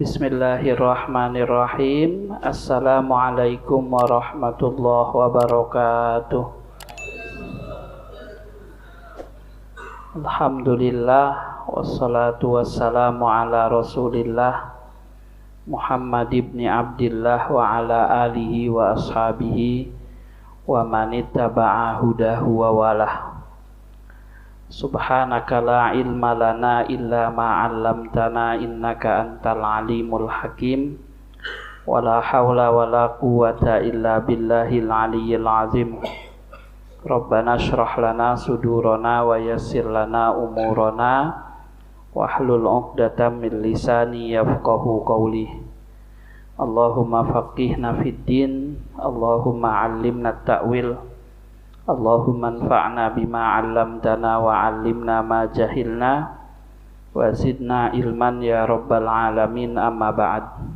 Bismillahirrahmanirrahim. Assalamualaikum warahmatullahi wabarakatuh. Alhamdulillah, wassalatu wassalamu ala rasulillah Muhammad ibn Abdillah wa ala alihi wa ashabihi wa manittaba'a hudahu wa walah. Subhanaka la ilma lana illa ma 'allamtana innaka antal alimul hakim. Wala haula wala quwwata illa billahil aliyyil azim. Rabbana shrah lana sudurana wa yassir lana umurana wahlul 'uqdatam min lisani yafqahu qawli. Allahumma faqihna fid din, Allahumma 'allimna at-ta'wil. Allahumma anfa'na bima 'allamtana wa 'allimna ma jahilna wa zidna ilman ya rabbal alamin, amma ba'd.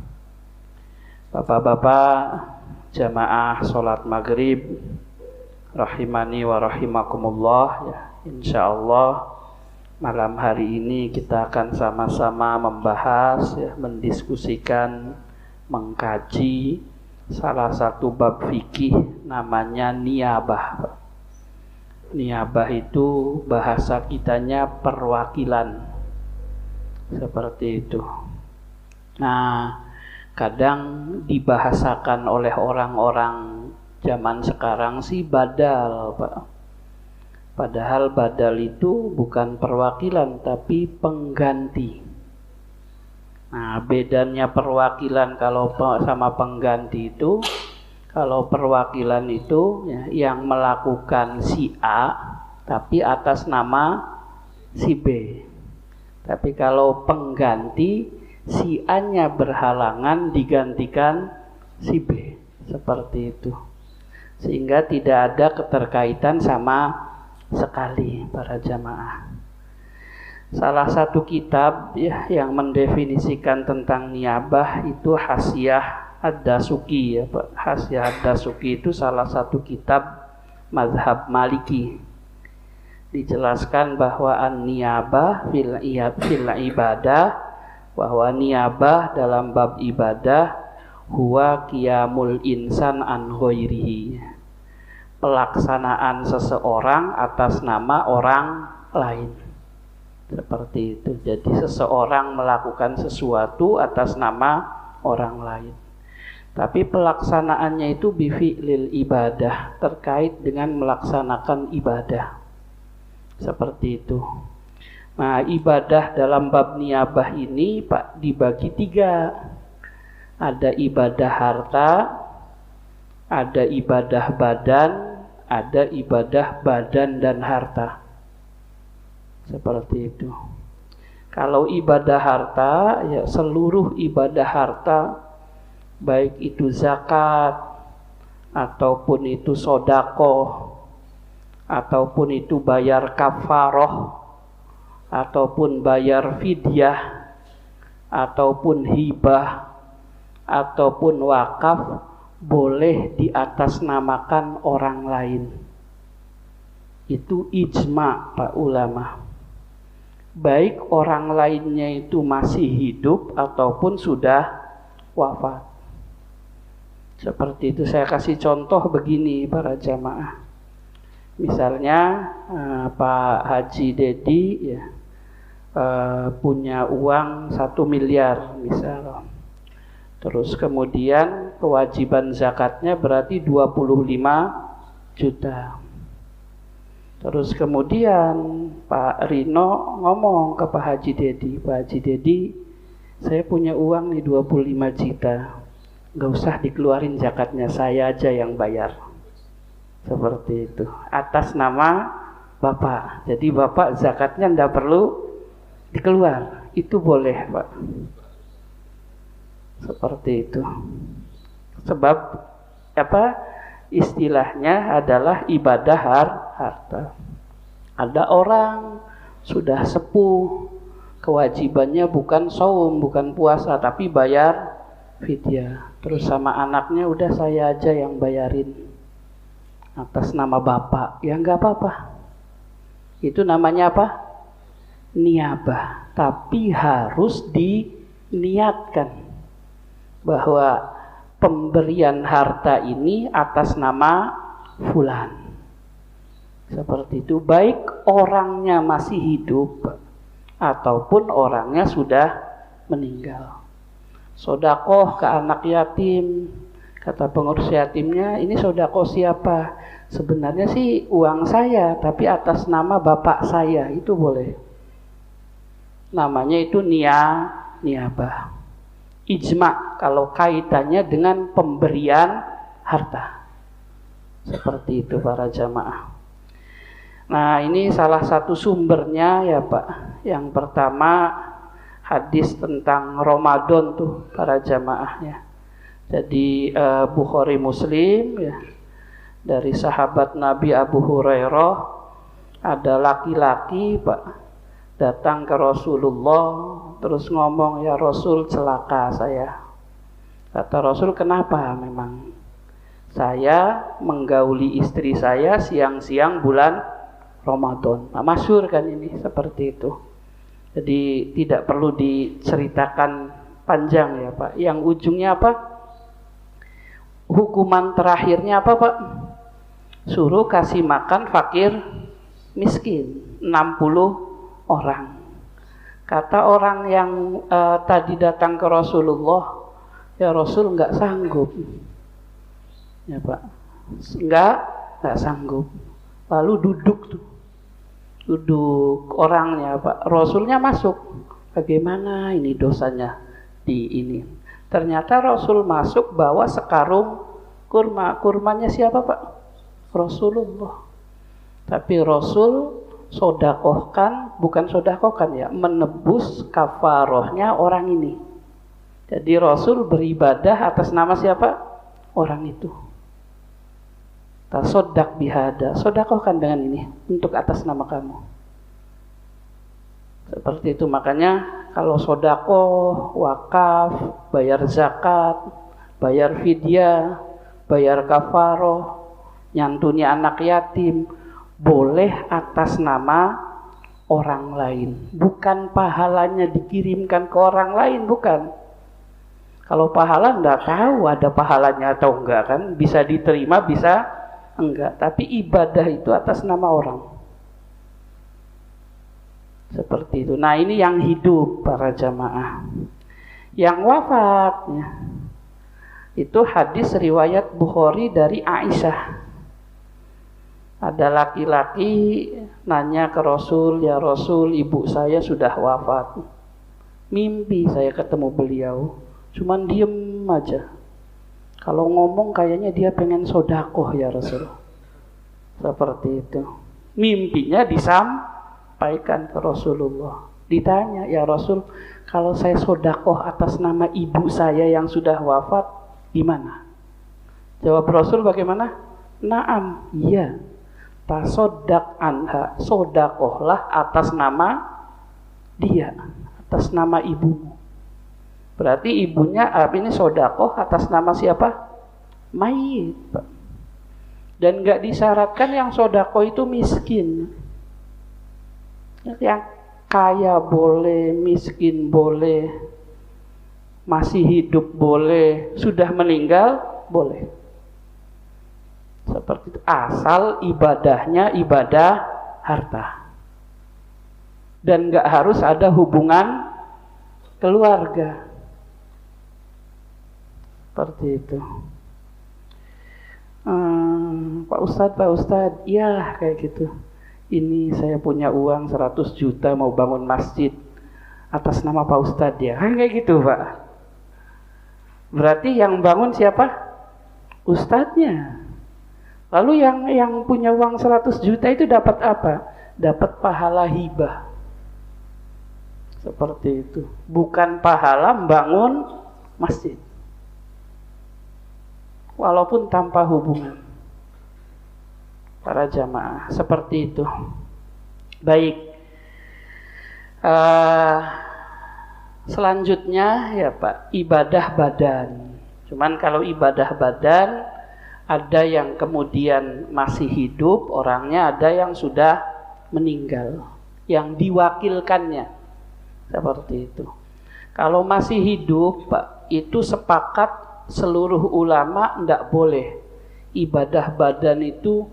Bapak-bapak jamaah salat maghrib rahimani wa rahimakumullah ya, insyaallah malam hari ini kita akan sama-sama membahas ya, mendiskusikan, mengkaji salah satu bab fikih namanya niyabah. Niyabah itu bahasa kitanya perwakilan, seperti itu. Nah, kadang dibahasakan oleh orang-orang zaman sekarang sih badal, Pak. Padahal badal itu bukan perwakilan tapi pengganti. Nah, bedanya perwakilan kalau sama pengganti itu, kalau perwakilan itu ya, yang melakukan si A tapi atas nama si B. Tapi kalau pengganti, si A-nya berhalangan digantikan si B. Seperti itu. Sehingga tidak ada keterkaitan sama sekali para jamaah. Salah satu kitab ya, yang mendefinisikan tentang niyabah itu Hasyiah Ad-Dasuki ya, Pak. Hasyiah Ad-Dasuki itu salah satu kitab mazhab Maliki. Dijelaskan bahwa an-niyabah fil ibadah, bahwa niyabah dalam bab ibadah huwa qiyamul insan an ghairihi. Pelaksanaan seseorang atas nama orang lain. Seperti itu. Jadi seseorang melakukan sesuatu atas nama orang lain. Tapi pelaksanaannya itu bifi'lil ibadah, terkait dengan melaksanakan ibadah. Seperti itu. Nah, ibadah dalam bab niyabah ini Pak dibagi 3. Ada ibadah harta, ada ibadah badan, ada ibadah badan dan harta. Seperti itu. Kalau ibadah harta, ya seluruh ibadah harta, baik itu zakat, ataupun itu sodakoh, ataupun itu bayar kafaroh, ataupun bayar fidyah, ataupun hibah, ataupun wakaf, boleh diatasnamakan orang lain. Itu ijma Pak ulama. Baik orang lainnya itu masih hidup ataupun sudah wafat. Seperti itu. Saya kasih contoh begini para jamaah. Misalnya Pak Haji Dedi ya, punya uang 1 miliar misal. Terus kemudian kewajiban zakatnya berarti 25 juta. Terus kemudian Pak Rino ngomong ke Pak Haji Dedi, Pak Haji Dedi, saya punya uang nih 25 juta, gak usah dikeluarin zakatnya, saya aja yang bayar. Seperti itu, atas nama Bapak. Jadi Bapak zakatnya gak perlu dikeluar, itu boleh Pak. Seperti itu. Sebab apa? Istilahnya adalah ibadah harta. Ada orang sudah sepuh, kewajibannya bukan saum, bukan puasa, tapi bayar fidyah. Terus sama anaknya, udah saya aja yang bayarin atas nama bapak. Ya enggak apa-apa. Itu namanya apa? Niyabah. Tapi harus di niatkan bahwa pemberian harta ini atas nama fulan. Seperti itu, baik orangnya masih hidup ataupun orangnya sudah meninggal. Sodakoh ke anak yatim, kata pengurus yatimnya, ini sodakoh siapa? Sebenarnya sih uang saya, tapi atas nama bapak saya, itu boleh. Namanya itu niabah. Ijma kalau kaitannya dengan pemberian harta. Seperti itu para jamaah. Nah, ini salah satu sumbernya ya Pak. Yang pertama hadis tentang Ramadan tuh para jamaah ya. Jadi Bukhari Muslim ya. Dari sahabat Nabi Abu Hurairah, ada laki-laki Pak datang ke Rasulullah terus ngomong, ya Rasul, celaka saya. Kata Rasul, kenapa? Memang saya menggauli istri saya siang-siang bulan Ramadan. Nah, masyhur kan ini seperti itu. Jadi tidak perlu diceritakan panjang ya Pak. Yang ujungnya apa? Hukuman terakhirnya apa Pak? Suruh kasih makan fakir miskin 60 orang. Kata orang yang tadi datang ke Rasulullah, ya Rasul, nggak sanggup. Ya Pak, nggak sanggup. Lalu duduk orangnya Pak. Rasulnya masuk. Bagaimana ini dosanya di ini? Ternyata Rasul masuk bawa sekarung kurma. Kurmanya siapa Pak? Rasulullah. Tapi Rasul menebus kafarohnya orang ini. Jadi Rasul beribadah atas nama siapa? Orang itu. Tasodak bihada, sodakohkan dengan ini untuk atas nama kamu. Seperti itu. Makanya kalau sodakoh, wakaf, bayar zakat, bayar fidyah, bayar kafaroh, nyantuni anak yatim, boleh atas nama orang lain, bukan pahalanya dikirimkan ke orang lain, bukan. Kalau pahala enggak tahu ada pahalanya atau enggak kan, bisa diterima bisa enggak, tapi ibadah itu atas nama orang. Seperti itu. Nah, ini yang hidup para jamaah. Yang wafatnya itu hadis riwayat Bukhari dari Aisyah. Ada laki-laki nanya ke Rasul, ya Rasul, ibu saya sudah wafat. Mimpi saya ketemu beliau, cuman diem aja. Kalau ngomong kayaknya dia pengen sodakoh ya Rasul. Seperti itu. Mimpinya disampaikan ke Rasulullah. Ditanya, ya Rasul, kalau saya sodakoh atas nama ibu saya yang sudah wafat, gimana? Jawab Rasul bagaimana? Naam, iya. Tasodak anha, sodakohlah atas nama dia, atas nama ibumu. Berarti ibunya ini sodakoh atas nama siapa? Mayit. Dan nggak disyaratkan yang sodakoh itu miskin. Yang kaya boleh, miskin boleh, masih hidup boleh, sudah meninggal boleh. Seperti itu, asal ibadahnya ibadah harta dan nggak harus ada hubungan keluarga. Seperti itu. Pak Ustadz, ya kayak gitu. Ini saya punya uang 100 juta mau bangun masjid atas nama Pak Ustadz ya. Kayak gitu Pak. Berarti yang bangun siapa? Ustadznya. Lalu yang punya uang 100 juta itu dapat apa? Dapat pahala hibah. Seperti itu. Bukan pahala membangun masjid. Walaupun tanpa hubungan. Para jamaah, seperti itu. Baik. Selanjutnya ya Pak, ibadah badan. Cuman kalau ibadah badan, ada yang kemudian masih hidup orangnya, ada yang sudah meninggal, yang diwakilkannya. Seperti itu. Kalau masih hidup, Pak, itu sepakat seluruh ulama enggak boleh ibadah badan itu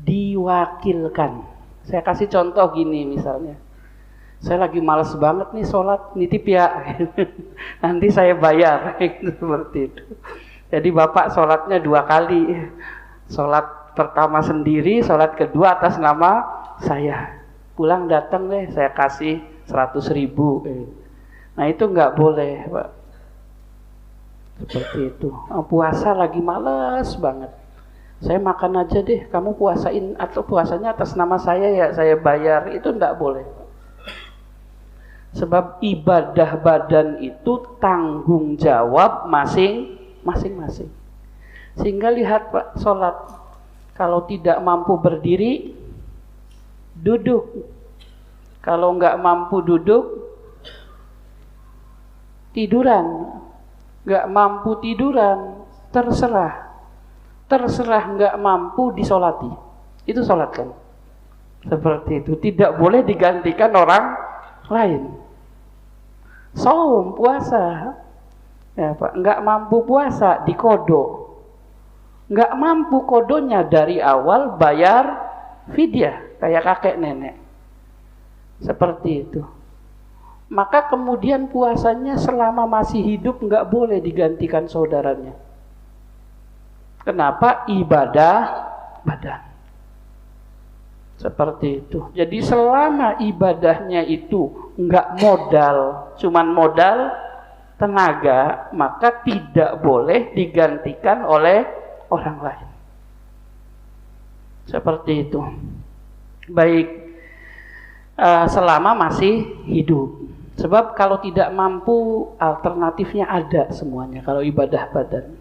diwakilkan. Saya kasih contoh gini misalnya. Saya lagi malas banget nih sholat, nitip ya. Nanti saya bayar. Seperti itu. Jadi Bapak sholatnya 2 kali. Sholat pertama sendiri, sholat kedua atas nama saya. Pulang datang deh, saya kasih 100.000. Nah itu nggak boleh, Pak. Seperti itu. Puasa lagi malas banget. Saya makan aja deh, kamu puasain atau puasanya atas nama saya ya, saya bayar. Itu nggak boleh. Sebab ibadah badan itu tanggung jawab masing-masing. Sehingga lihat Pak, sholat. Kalau tidak mampu berdiri, duduk. Kalau nggak mampu duduk, tiduran. Nggak mampu tiduran, terserah. Terserah nggak mampu disolati. Itu sholat kan? Seperti itu. Tidak boleh digantikan orang lain. Saum, puasa. Ya, Pak, nggak mampu puasa, dikodo. Nggak mampu kodonya dari awal, bayar fidyah. Kayak kakek nenek. Seperti itu. Maka kemudian puasanya selama masih hidup nggak boleh digantikan saudaranya. Kenapa? Ibadah badan. Seperti itu. Jadi selama ibadahnya itu nggak modal, cuman modal tenaga, maka tidak boleh digantikan oleh orang lain. Seperti itu. Baik, selama masih hidup. Sebab kalau tidak mampu, alternatifnya ada semuanya kalau ibadah badan.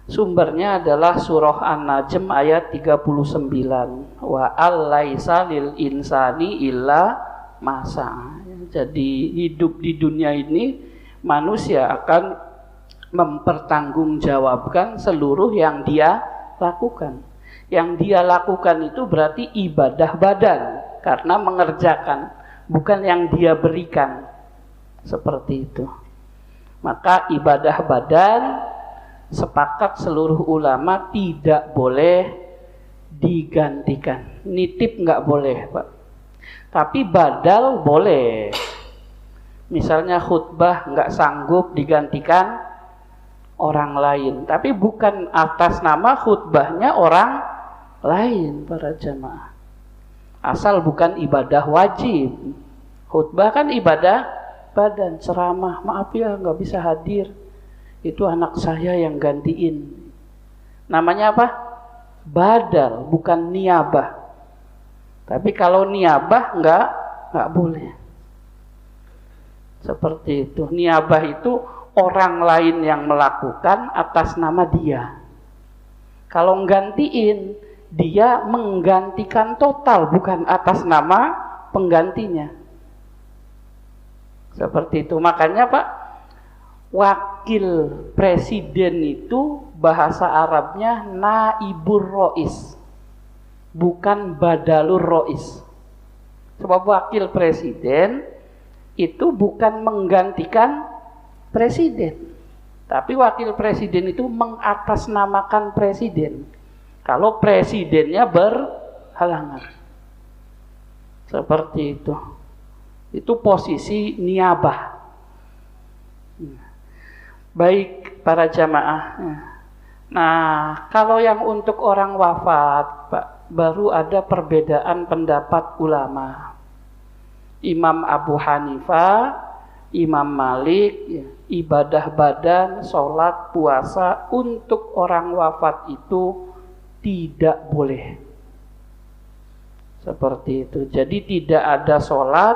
Sumbernya adalah surah An-Najm ayat 39. Wa al-laisa lil insani illa ma sa'a. Jadi hidup di dunia ini manusia akan mempertanggungjawabkan seluruh yang dia lakukan. Yang dia lakukan itu berarti ibadah badan karena mengerjakan, bukan yang dia berikan. Seperti itu. Maka ibadah badan sepakat seluruh ulama tidak boleh digantikan. Nitip nggak boleh, Pak. Tapi badal boleh. Misalnya khutbah nggak sanggup digantikan orang lain, tapi bukan atas nama khutbahnya orang lain, para jamaah. Asal bukan ibadah wajib. Khutbah kan ibadah badan, ceramah. Maaf ya nggak bisa hadir. Itu anak saya yang gantiin. Namanya apa? Badal, bukan niabah. Tapi kalau niabah nggak boleh. Seperti itu. Niabah itu orang lain yang melakukan atas nama dia. Kalau nggantiin, dia menggantikan total, bukan atas nama penggantinya. Seperti itu. Makanya Pak, wakil presiden itu bahasa Arabnya naibur rois, bukan badalur rois. Sebab wakil presiden itu bukan menggantikan presiden, tapi wakil presiden itu mengatasnamakan presiden kalau presidennya berhalangan. Seperti itu. Itu posisi niabah. Baik para jamaah. Nah, kalau yang untuk orang wafat, Pak, baru ada perbedaan pendapat ulama. Imam Abu Hanifah, Imam Malik, ibadah badan, sholat, puasa untuk orang wafat itu tidak boleh. Seperti itu. Jadi tidak ada sholat,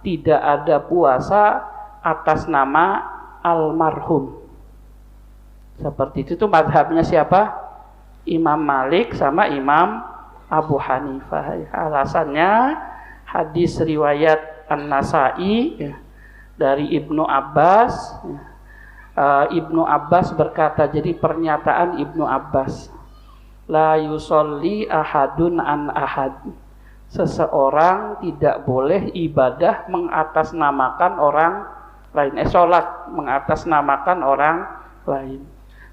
tidak ada puasa atas nama almarhum. Seperti itu mazhabnya siapa? Imam Malik sama Imam Abu Hanifah. Alasannya hadis riwayat An-Nasa'i dari Ibnu Abbas. Ibnu Abbas berkata, jadi pernyataan Ibnu Abbas, la yusolli ahadun an ahad. Seseorang tidak boleh ibadah mengatasnamakan orang lain. Sholat mengatasnamakan orang lain.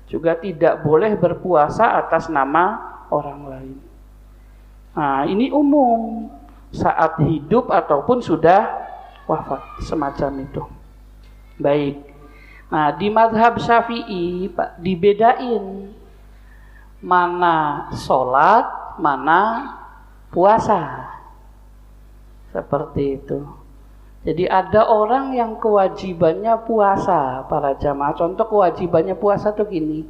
Juga tidak boleh berpuasa atas nama orang lain. Nah, ini umum saat hidup ataupun sudah wafat, semacam itu. Baik. Nah, di mazhab Syafi'i Pak, dibedain mana sholat, mana puasa. Seperti itu. Jadi ada orang yang kewajibannya puasa, para jamaah. Contoh kewajibannya puasa tuh gini.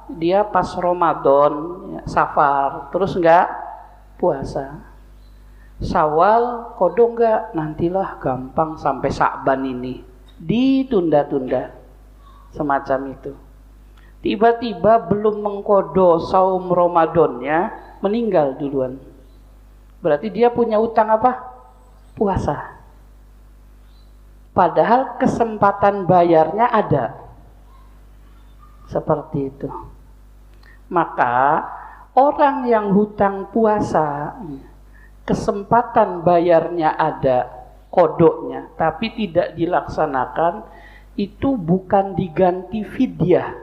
Dia pas Ramadan, ya, Safar, terus enggak puasa. Syawal, Qadha enggak, nantilah gampang sampai Sya'ban ini. Ditunda-tunda. Semacam itu. Tiba-tiba belum mengqadha saum Ramadannya, meninggal duluan. Berarti dia punya utang apa? Puasa. Padahal kesempatan bayarnya ada. Seperti itu. Maka orang yang hutang puasa, kesempatan bayarnya ada, kodoknya, tapi tidak dilaksanakan, itu bukan diganti fidyah,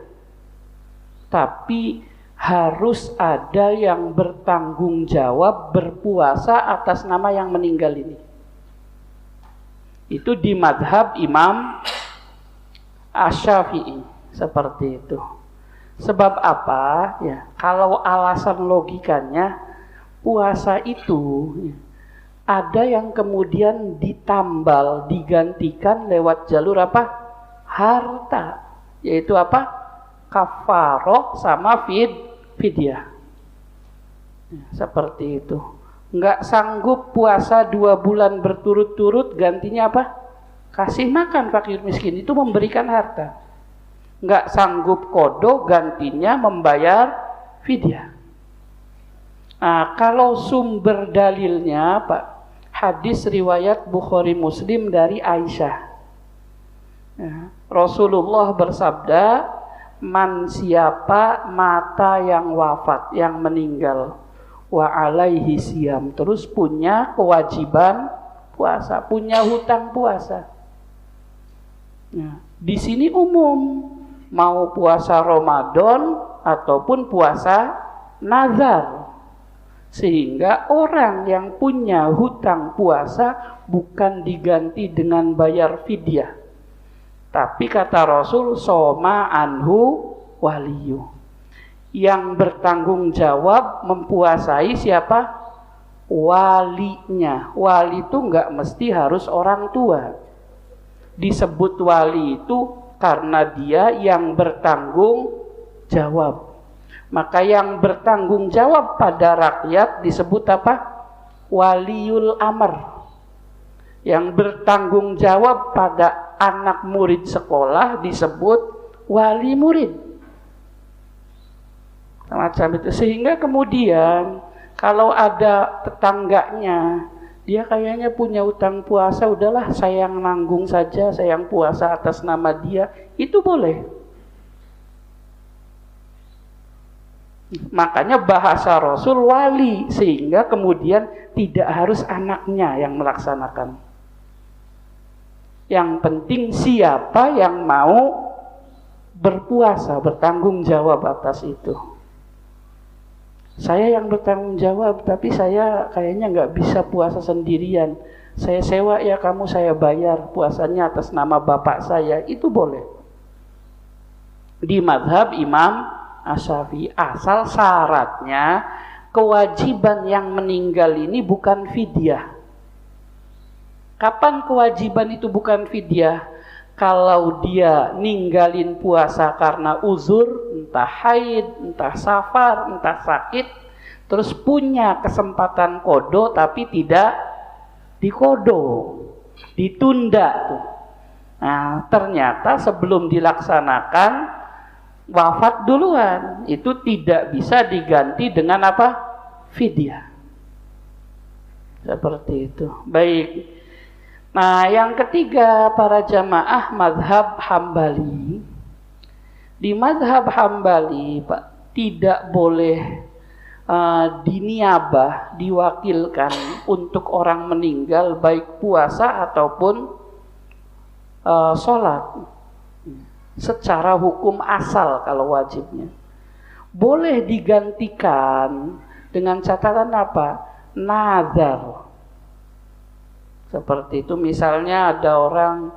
tapi harus ada yang bertanggung jawab berpuasa atas nama yang meninggal ini. Itu di madhab Imam Asy-Syafi'i, seperti itu. Sebab apa? Ya, kalau alasan logikanya, puasa itu ada yang kemudian ditambal, digantikan lewat jalur apa? Harta, yaitu apa? Kafaroh sama fidyah. Seperti itu. Enggak sanggup puasa 2 bulan berturut-turut, gantinya apa? Kasih makan fakir miskin, itu memberikan harta. Enggak sanggup qadha, gantinya membayar fidyah. Nah, kalau sumber dalilnya Pak, hadis riwayat Bukhari Muslim dari Aisyah. Ya, Rasulullah bersabda, man siapa mata yang wafat, yang meninggal, wa alaihi siyam, terus punya kewajiban puasa, punya hutang puasa. Nah, di sini umum, mau puasa Ramadan ataupun puasa nazar. Sehingga orang yang punya hutang puasa bukan diganti dengan bayar fidyah, tapi kata Rasul, soma anhu waliyu, yang bertanggung jawab mempuasai siapa? Walinya. Wali itu enggak mesti harus orang tua. Disebut wali itu karena dia yang bertanggung jawab. Maka yang bertanggung jawab pada rakyat disebut apa? Waliul amr. Yang bertanggung jawab pada anak murid sekolah disebut wali murid. Semacam itu. Sehingga kemudian kalau ada tetangganya, dia kayaknya punya utang puasa, udahlah saya yang nanggung saja, saya yang puasa atas nama dia, itu boleh. Makanya bahasa Rasul wali, sehingga kemudian tidak harus anaknya yang melaksanakan. Yang penting siapa yang mau berpuasa, bertanggung jawab atas itu. Saya yang bertanggung jawab, tapi saya kayaknya nggak bisa puasa sendirian. Saya sewa ya, kamu saya bayar puasanya atas nama bapak saya, itu boleh. Di mazhab Imam Asy-Syafi'i, asal syaratnya kewajiban yang meninggal ini bukan fidyah. Kapan kewajiban itu bukan fidyah? Kalau dia ninggalin puasa karena uzur, entah haid, entah safar, entah sakit, terus punya kesempatan qadha tapi tidak diqadha, ditunda tuh. Nah, ternyata sebelum dilaksanakan wafat duluan, itu tidak bisa diganti dengan apa? Fidyah. Seperti itu. Baik. Nah, yang ketiga para jamaah mazhab Hambali. Di mazhab Hambali, Pak, tidak boleh diniabah, diwakilkan untuk orang meninggal baik puasa ataupun sholat secara hukum asal kalau wajibnya. Boleh digantikan dengan catatan apa? Nazar. Seperti itu, misalnya ada orang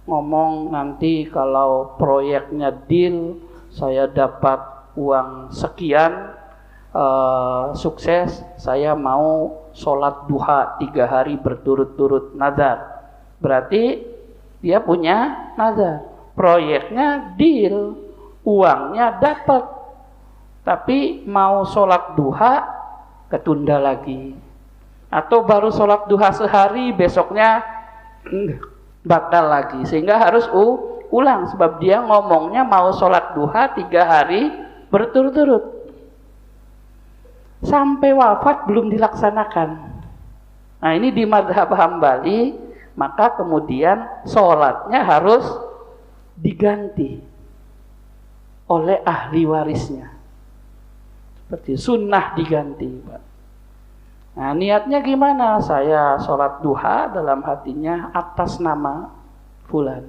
ngomong nanti kalau proyeknya deal, saya dapat uang sekian, sukses, saya mau sholat duha 3 hari berturut-turut, nazar. Berarti dia punya nazar. Proyeknya deal, uangnya dapat, tapi mau sholat duha ketunda lagi. Atau baru sholat duha sehari, besoknya batal lagi. Sehingga harus ulang, sebab dia ngomongnya mau sholat duha 3 hari berturut-turut. Sampai wafat belum dilaksanakan. Nah ini di mazhab Hambali, maka kemudian sholatnya harus diganti oleh ahli warisnya. Seperti sunnah diganti, Pak. Nah niatnya gimana? Saya sholat duha dalam hatinya atas nama fulan.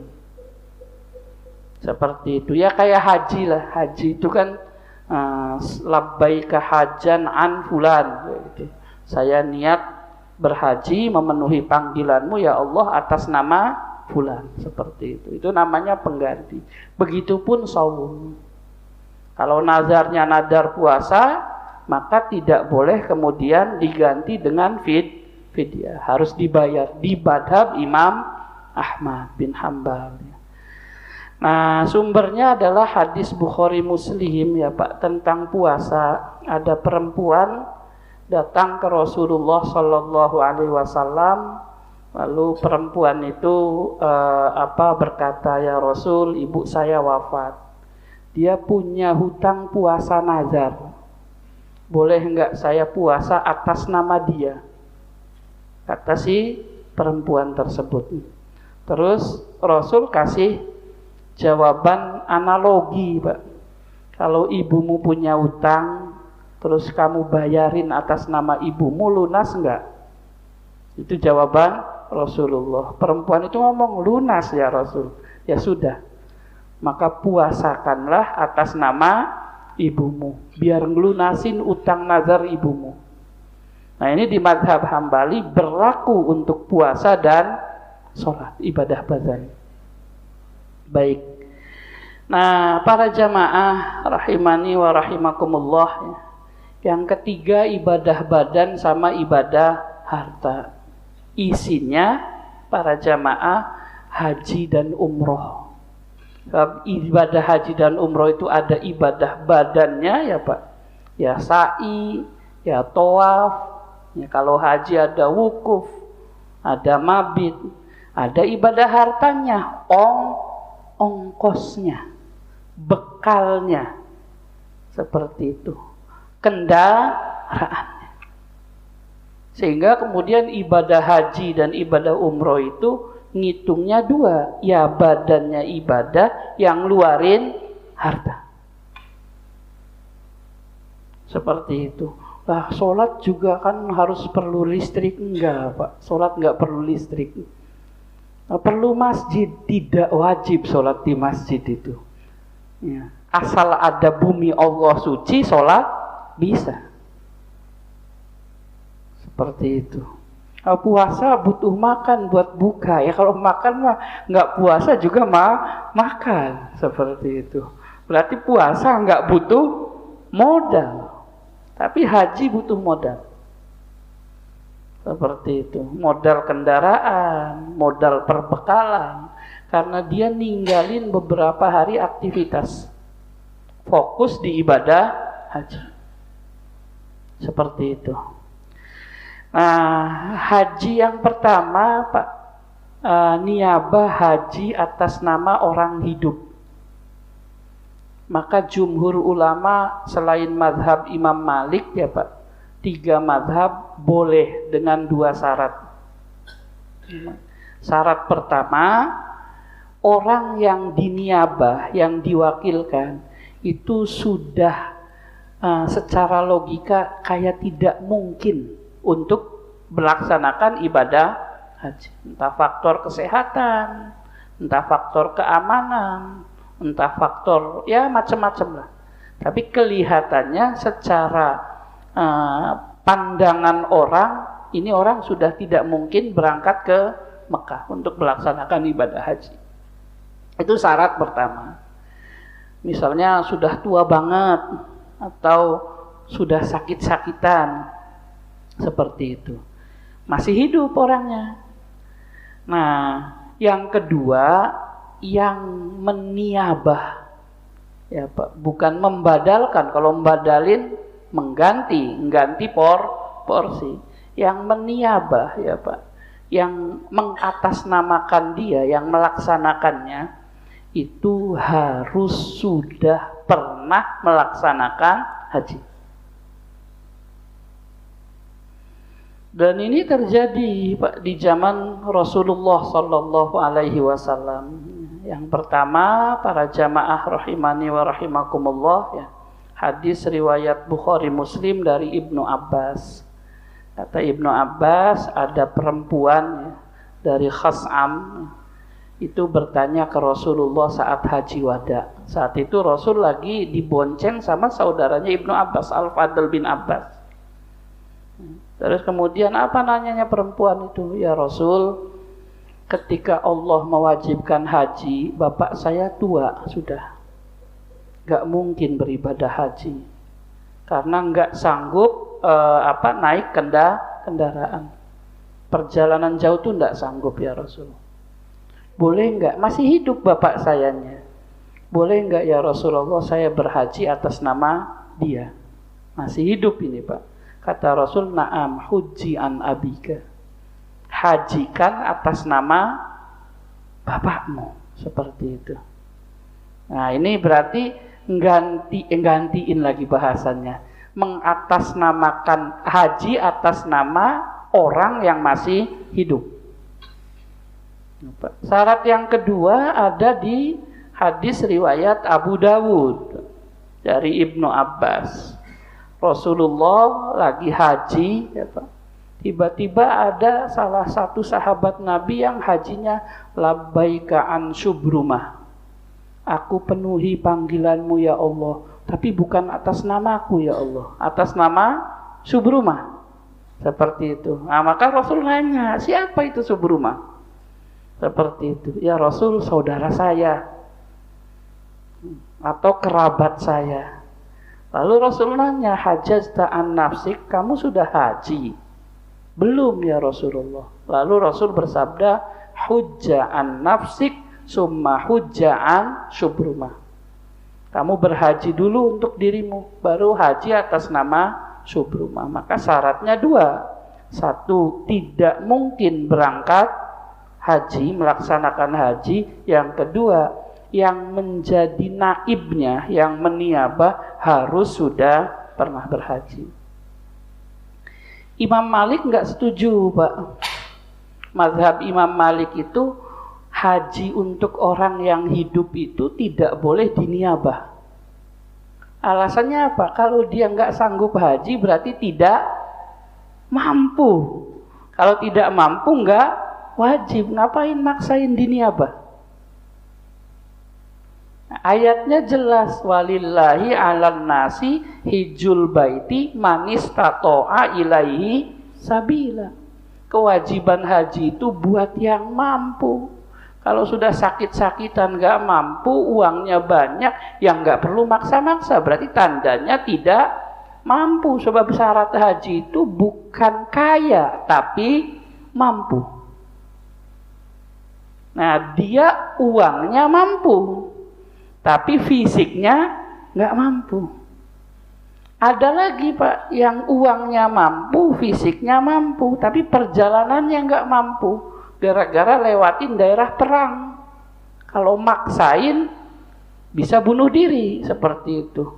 Seperti itu ya, kayak haji lah. Haji itu kan labbaika hajan an fulan gitu. Saya niat berhaji memenuhi panggilanmu ya Allah atas nama fulan, seperti itu namanya pengganti. Begitupun saum. Kalau nazarnya nadar puasa, maka tidak boleh kemudian diganti dengan fidyah, harus dibayar di madhab Imam Ahmad bin Hambal. Nah, sumbernya adalah hadis Bukhari Muslim ya Pak, tentang puasa. Ada perempuan datang ke Rasulullah Shallallahu Alaihi Wasallam, lalu perempuan itu berkata, ya Rasul, ibu saya wafat, dia punya hutang puasa nazar, boleh enggak saya puasa atas nama dia? Kata si perempuan tersebut. Terus Rasul kasih jawaban analogi, Pak. Kalau ibumu punya utang, terus kamu bayarin atas nama ibumu, lunas enggak? Itu jawaban Rasulullah. Perempuan itu ngomong, lunas ya Rasul. Ya sudah, maka puasakanlah atas nama ibumu, biar ngelunasin utang nazar ibumu. Nah ini di mazhab Hambali berlaku untuk puasa dan sholat, ibadah badan. Baik. Nah, para jamaah rahimani wa rahimakumullah. Yang ketiga, ibadah badan sama ibadah harta. Isinya para jamaah haji dan umroh. Ibadah haji dan umroh itu ada ibadah badannya ya Pak. Ya sa'i, ya tawaf. Ya, kalau haji ada wukuf, ada mabit, ada ibadah hartanya, ongkosnya, bekalnya, seperti itu, kendaraannya. Sehingga kemudian ibadah haji dan ibadah umroh itu ngitungnya dua, ya badannya ibadah, yang luarin harta. Seperti itu. Lah sholat juga kan harus perlu listrik, enggak Pak? Sholat enggak perlu listrik. Perlu masjid, tidak wajib sholat di masjid itu. Ya. Asal ada bumi Allah suci, sholat bisa. Seperti itu. Kalau puasa butuh makan buat buka. Ya kalau makan mah nggak puasa juga makan. Seperti itu. Berarti puasa nggak butuh modal. Tapi haji butuh modal. Seperti itu, modal kendaraan, modal perbekalan, karena dia ninggalin beberapa hari aktivitas, fokus di ibadah haji. Seperti itu. Nah, haji yang pertama Pak, niabah haji atas nama orang hidup. Maka jumhur ulama selain mazhab Imam Malik ya Pak, 3 mazhab boleh dengan 2 syarat. Syarat pertama, orang yang diniabah, yang diwakilkan itu sudah secara logika kayak tidak mungkin untuk melaksanakan ibadah haji. Entah faktor kesehatan, entah faktor keamanan, entah faktor ya macam-macam lah. Tapi kelihatannya secara pandangan orang, ini orang sudah tidak mungkin berangkat ke Mekah untuk melaksanakan ibadah haji. Itu syarat pertama. Misalnya sudah tua banget atau sudah sakit-sakitan, seperti itu. Masih hidup orangnya. Nah, yang kedua, yang meniabah. Ya, Pak, bukan membadalkan. Kalau membadalin mengganti porsi. Yang meniabah, ya Pak. Yang mengatasnamakan dia, yang melaksanakannya itu harus sudah pernah melaksanakan haji. Dan ini terjadi Pak di zaman Rasulullah Sallallahu Alaihi Wasallam. Yang pertama, para jamaah rahimani wa rahimakumullah, ya, hadis riwayat Bukhari Muslim dari Ibnu Abbas. Kata Ibnu Abbas, ada perempuan ya, dari Khas'am itu bertanya ke Rasulullah saat haji wada. Saat itu Rasul lagi dibonceng sama saudaranya Ibnu Abbas, Al-Fadl bin Abbas. Terus kemudian apa nanyanya perempuan itu? Ya Rasul, ketika Allah mewajibkan haji, bapak saya tua sudah, gak mungkin beribadah haji karena gak sanggup naik kendaraan. Perjalanan jauh tuh gak sanggup ya Rasul. Boleh enggak, masih hidup bapak sayanya, boleh enggak ya Rasulullah saya berhaji atas nama dia, masih hidup ini Pak. Kata Rasul, na'am hujji an abika, hajikan atas nama bapakmu, seperti itu. Nah ini berarti gantiin lagi bahasannya, mengatasnamakan haji atas nama orang yang masih hidup. Syarat yang kedua ada di hadis riwayat Abu Dawud dari Ibnu Abbas. Rasulullah lagi haji, ya Pak. Tiba-tiba ada salah satu sahabat Nabi yang hajinya labbaika an syubrumah. Aku penuhi panggilanmu ya Allah, tapi bukan atas namaku ya Allah, atas nama Syubrumah. Seperti itu. Nah, maka Rasul nanya, siapa itu Syubrumah? Seperti itu. Ya Rasul, saudara saya atau kerabat saya. Lalu Rasul nanya, hajjata an nafsik, kamu sudah haji? Belum ya Rasulullah. Lalu Rasul bersabda, hujja an nafsik summa hujja an syubrumah. Kamu berhaji dulu untuk dirimu, baru haji atas nama Syubrumah. Maka syaratnya dua. Satu, tidak mungkin berangkat haji, melaksanakan haji. Yang kedua, yang menjadi naibnya, yang meniabah harus sudah pernah berhaji. Imam Malik nggak setuju, Pak. Mazhab Imam Malik itu haji untuk orang yang hidup itu tidak boleh diniabah. Alasannya apa? Kalau dia nggak sanggup haji berarti tidak mampu. Kalau tidak mampu nggak wajib. Ngapain maksain diniabah? Ayatnya jelas, walillahi 'alan nasi hijjul baiti man istata'a ilaihi sabila. Kewajiban haji itu buat yang mampu. Kalau sudah sakit-sakitan nggak mampu, uangnya banyak, yang nggak perlu maksa-maksa, berarti tandanya tidak mampu. Sebab syarat haji itu bukan kaya, tapi mampu. Nah, dia uangnya mampu, tapi fisiknya nggak mampu. Ada lagi Pak, yang uangnya mampu, fisiknya mampu, tapi perjalanannya nggak mampu. Gara-gara lewatin daerah perang. Kalau maksain bisa bunuh diri, seperti itu.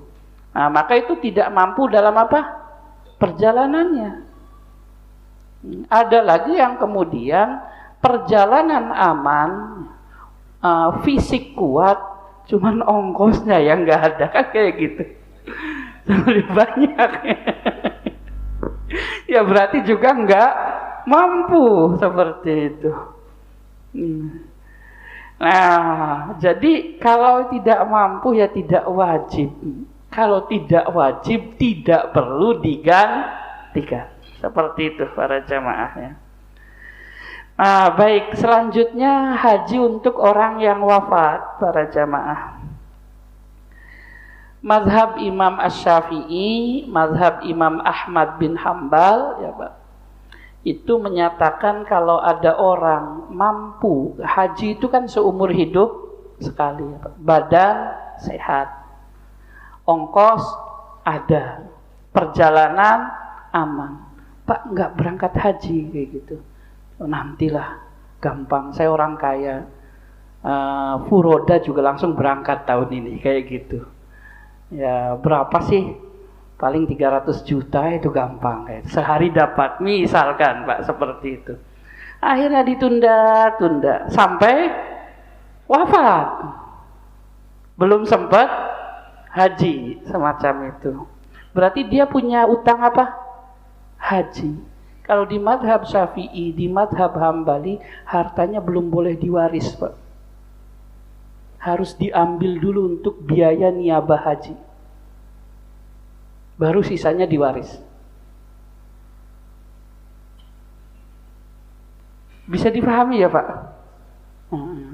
Nah, maka itu tidak mampu dalam apa? Perjalanannya. Ada lagi yang kemudian perjalanan aman, fisik kuat, cuman ongkosnya yang nggak ada, kan kayak gitu. lebih banyak. Ya berarti juga enggak mampu seperti itu. Nah, jadi kalau tidak mampu ya tidak wajib. Kalau tidak wajib tidak perlu digantikan. Seperti itu para jamaahnya. Nah, baik, selanjutnya haji untuk orang yang wafat para jamaah. Mazhab Imam Asy-Syafi'i, mazhab Imam Ahmad bin Hambal ya Pak, itu menyatakan kalau ada orang mampu, haji itu kan seumur hidup sekali ya Pak. Badan sehat, ongkos ada, perjalanan aman. Pak nggak berangkat haji kayak gitu. Oh, nantilah, gampang, saya orang kaya, furoda juga langsung berangkat tahun ini kayak gitu. Ya berapa sih? Paling 300 juta itu gampang kayak. Sehari dapat misalkan Pak seperti itu. Akhirnya ditunda-tunda sampai wafat. Belum sempat haji semacam itu. Berarti dia punya utang apa? Haji. Kalau di madhab Syafi'i, di madhab Hambali, hartanya belum boleh diwaris Pak. Harus diambil dulu untuk biaya niabah haji. Baru sisanya diwaris. Bisa dipahami ya Pak?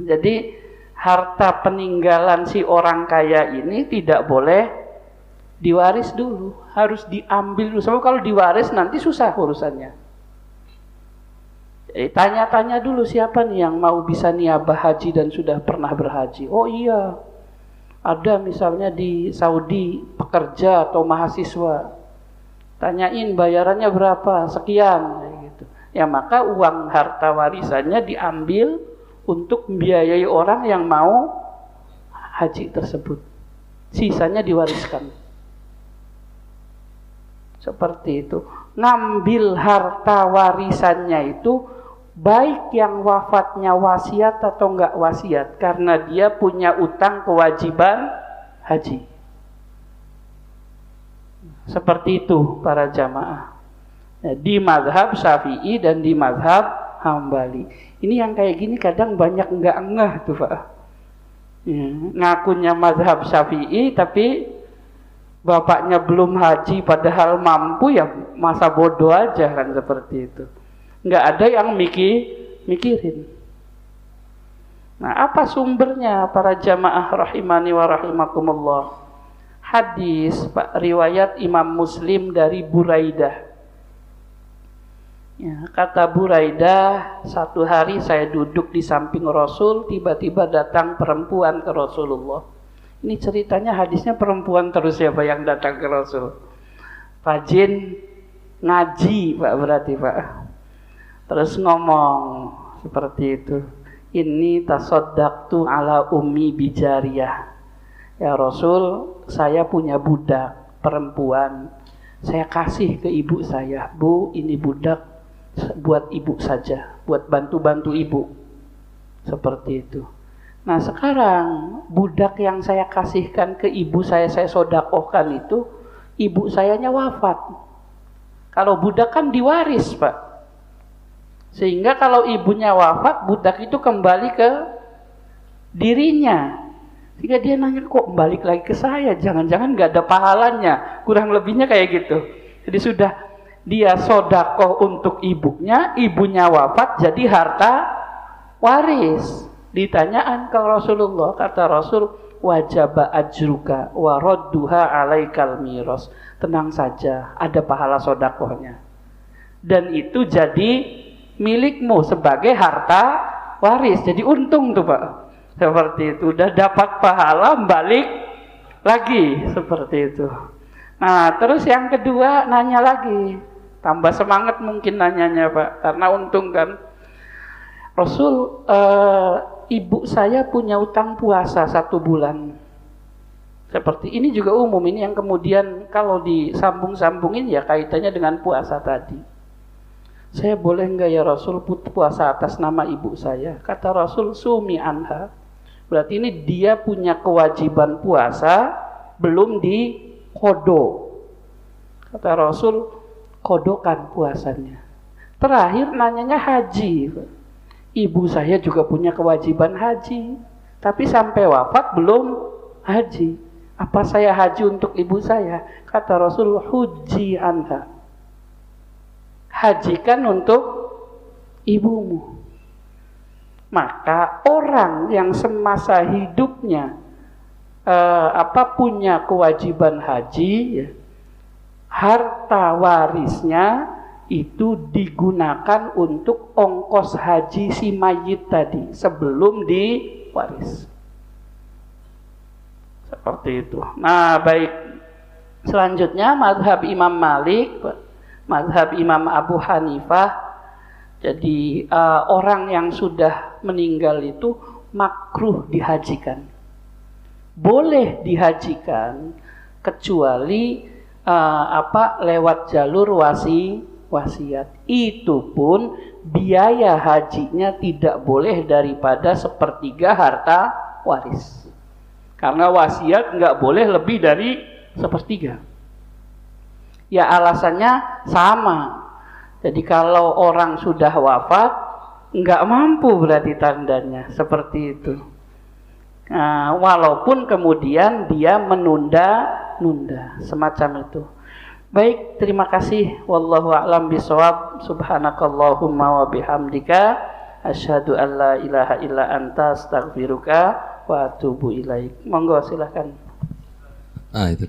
Jadi harta peninggalan si orang kaya ini tidak boleh diwaris dulu. Harus diambil dulu. Sebab kalau diwaris nanti susah urusannya. Tanya-tanya dulu siapa nih yang mau bisa niabah haji dan sudah pernah berhaji. Oh iya, ada misalnya di Saudi pekerja atau mahasiswa. Tanyain bayarannya berapa, sekian gitu. Ya maka uang harta warisannya diambil untuk membiayai orang yang mau haji tersebut. Sisanya diwariskan. Seperti itu. Ngambil harta warisannya itu baik yang wafatnya wasiat atau enggak wasiat, karena dia punya utang kewajiban haji. Seperti itu para jamaah. Di mazhab Syafi'i dan di mazhab Hambali. Ini yang kayak gini kadang banyak enggak ngeh tuh Pak. Ngakunya mazhab Syafi'i tapi bapaknya belum haji padahal mampu, ya masa bodoh aja kan seperti itu. Nggak ada yang mikirin. Nah, apa sumbernya para jamaah rahimani wa rahimakumullah? Hadis Pak, riwayat Imam Muslim dari Buraidah. Ya, kata Buraidah, satu hari saya duduk di samping Rasul, tiba-tiba datang perempuan ke Rasulullah. Ini ceritanya hadisnya perempuan terus ya Pak yang datang ke Rasul. Rajin ngaji Pak berarti Pak. Terus ngomong seperti itu. Ini tasaddaqtu ala ummi bijariyah. Ya Rasul, saya punya budak perempuan. Saya kasih ke ibu saya. Bu, ini budak buat ibu saja, buat bantu-bantu ibu. Seperti itu. Nah sekarang budak yang saya kasihkan ke ibu saya sodakohkan itu, ibu sayanya wafat. Kalau budak kan diwaris Pak. Sehingga kalau ibunya wafat, budak itu kembali ke dirinya. Sehingga dia nanya, kok balik lagi ke saya? Jangan-jangan gak ada pahalanya. Kurang lebihnya kayak gitu. Jadi sudah dia sodakoh untuk ibunya wafat, jadi harta waris. Ditanyaan ke Rasulullah, kata Rasul, wajaba ajruka wa radduha alaikal miros. Tenang saja, ada pahala sodakohnya. Dan itu jadi milikmu sebagai harta waris. Jadi untung tuh Pak. Seperti itu. Udah dapat pahala, balik lagi. Seperti itu. Nah terus yang kedua nanya lagi. Tambah semangat mungkin nanyanya Pak. Karena untung kan. Rasul, ibu saya punya utang puasa 1 bulan. Seperti ini juga umum. Ini yang kemudian kalau disambung-sambungin ya kaitannya dengan puasa tadi. Saya boleh enggak ya Rasul puasa atas nama ibu saya? Kata Rasul, sumi anha. Berarti ini dia punya kewajiban puasa belum Kodo. Kata Rasul, kodokan puasanya. Terakhir nanyanya haji. Ibu saya juga punya kewajiban haji, tapi sampai wafat belum haji. Apa saya haji untuk ibu saya? Kata Rasul, huji anha. Hajikan untuk ibumu. Maka orang yang semasa hidupnya punya kewajiban haji, ya, harta warisnya itu digunakan untuk ongkos haji si mayit tadi sebelum diwaris. Seperti itu. Nah, baik. Selanjutnya mazhab Imam Malik, mazhab Imam Abu Hanifah. Jadi orang yang sudah meninggal itu makruh dihajikan. Boleh dihajikan kecuali lewat jalur wasiat. Itu pun biaya hajinya tidak boleh daripada 1/3 harta waris. Karena wasiat nggak boleh lebih dari 1/3. Ya alasannya sama. Jadi kalau orang sudah wafat nggak mampu berarti tandanya seperti itu. Nah, walaupun kemudian dia menunda semacam itu. Baik, terima kasih. Wallahu a'lam bishawab. Subhanakallahumma wa bihamdika asyhadu an la ilaha illa anta astaghfiruka wa atubu ilaik. Monggo silakan. Itu.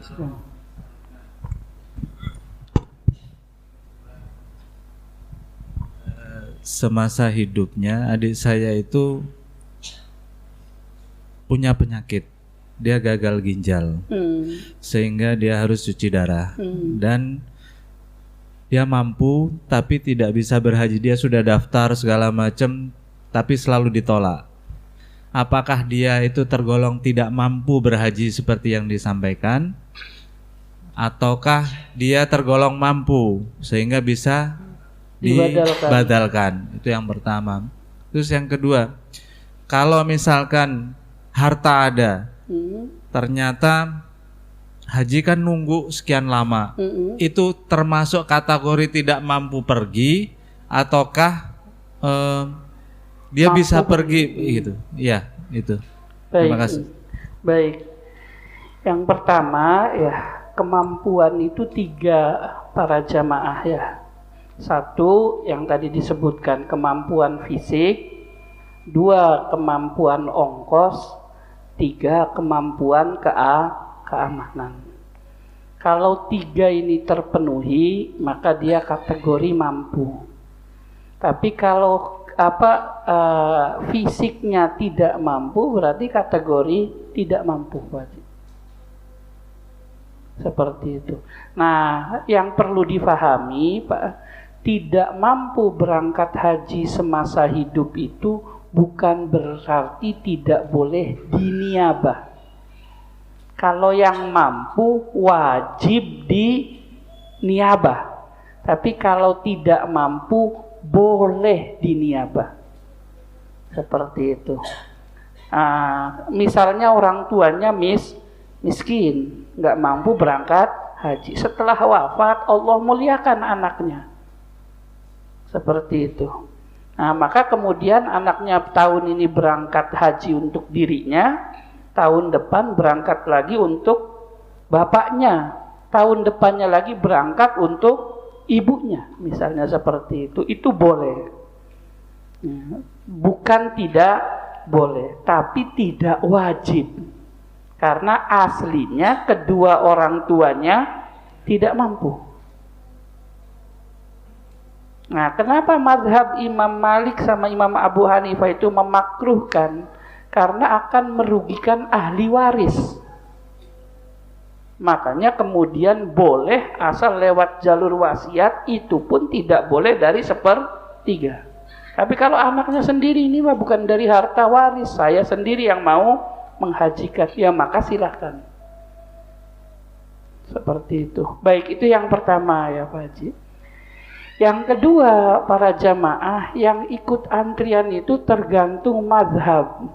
Semasa hidupnya adik saya itu punya penyakit, dia gagal ginjal, sehingga dia harus cuci darah, dan dia mampu tapi tidak bisa berhaji. Dia sudah daftar segala macam tapi selalu ditolak. Apakah dia itu tergolong tidak mampu berhaji seperti yang disampaikan, ataukah dia tergolong mampu sehingga bisa dibadalkan? Itu yang pertama. Terus yang kedua, kalau misalkan harta ada, ternyata haji kan nunggu sekian lama, itu termasuk kategori tidak mampu pergi, ataukah dia mampu bisa pergi gitu? Ya, itu. Terima kasih. Baik. Yang pertama ya, kemampuan itu 3 para jamaah ya. 1 yang tadi disebutkan kemampuan fisik, 2 kemampuan ongkos, 3 kemampuan keamanan. Kalau 3 ini terpenuhi, maka dia kategori mampu. Tapi kalau fisiknya tidak mampu, berarti kategori tidak mampu wajib. Seperti itu. Nah, yang perlu difahami, Pak, tidak mampu berangkat haji semasa hidup itu bukan berarti tidak boleh diniabah. Kalau yang mampu wajib diniabah. Tapi kalau tidak mampu boleh diniabah. Seperti itu. Misalnya orang tuanya miskin, nggak mampu berangkat haji. Setelah wafat Allah muliakan anaknya. Seperti itu. Nah, maka kemudian anaknya tahun ini berangkat haji untuk dirinya, tahun depan berangkat lagi untuk bapaknya, tahun depannya lagi berangkat untuk ibunya, misalnya seperti itu boleh. Bukan tidak boleh, tapi tidak wajib. Karena aslinya kedua orang tuanya tidak mampu. Nah, kenapa mazhab Imam Malik sama Imam Abu Hanifah itu memakruhkan? Karena akan merugikan ahli waris. Makanya kemudian boleh asal lewat jalur wasiat, itu pun tidak boleh dari 1/3. Tapi kalau anaknya sendiri, ini mah bukan dari harta waris, saya sendiri yang mau menghajikan, ya maka silakan. Seperti itu. Baik, itu yang pertama ya Pak Haji. Yang kedua, para jamaah yang ikut antrian itu tergantung mazhab.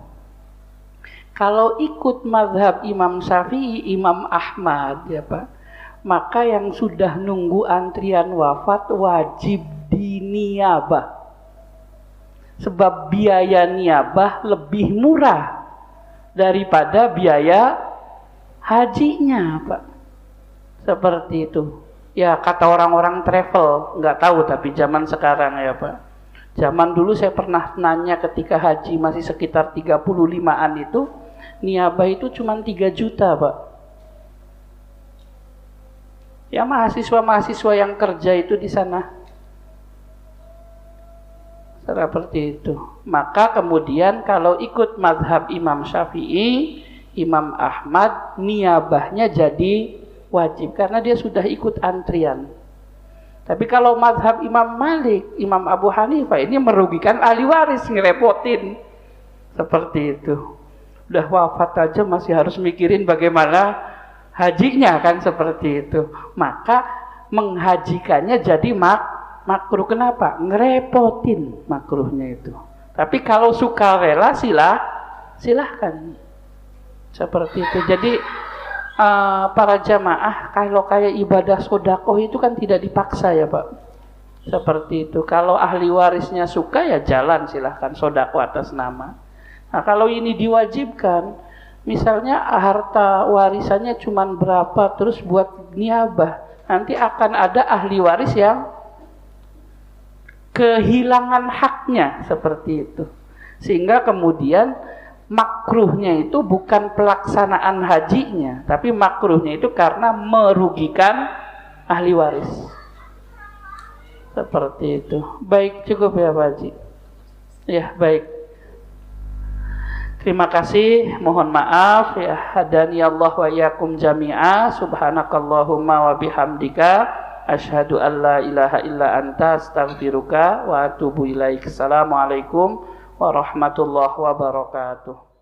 Kalau ikut mazhab Imam Syafi'i, Imam Ahmad ya Pak, maka yang sudah nunggu antrian wafat wajib diniabah. Sebab biaya niabah lebih murah daripada biaya hajinya, Pak. Seperti itu. Ya, kata orang-orang travel, nggak tahu tapi zaman sekarang ya, Pak. Zaman dulu saya pernah nanya ketika haji masih sekitar 35-an itu, niabah itu cuma 3 juta, Pak. Ya, mahasiswa-mahasiswa yang kerja itu di sana. Seperti itu. Maka kemudian kalau ikut mazhab Imam Syafi'i, Imam Ahmad, niabahnya jadi wajib karena dia sudah ikut antrian. Tapi kalau mazhab Imam Malik, Imam Abu Hanifah ini merugikan ahli waris, ngerepotin. Seperti itu. Udah wafat aja masih harus mikirin bagaimana hajinya kan, seperti itu. Maka menghajikannya jadi makruh. Kenapa? Ngerepotin makruhnya itu. Tapi kalau sukarela silahkan. Seperti itu. Jadi para jamaah kalau kayak ibadah sodakoh itu kan tidak dipaksa ya Pak. Seperti itu. Kalau ahli warisnya suka ya jalan, silahkan sodakoh atas nama. Nah kalau ini diwajibkan, misalnya harta warisannya cuma berapa terus buat niabah, nanti akan ada ahli waris yang kehilangan haknya, seperti itu. Sehingga kemudian makruhnya itu bukan pelaksanaan hajinya, tapi makruhnya itu karena merugikan ahli waris. Seperti itu. Baik, cukup ya Pak Haji. Ya, baik. Terima kasih, mohon maaf ya. Hadani Allah wa iyyakum jami'a. Subhanakallahumma wa bihamdika asyhadu an la ilaha illa anta astaghfiruka wa atubu ilaik. Assalamualaikum warahmatullahi wabarakatuh.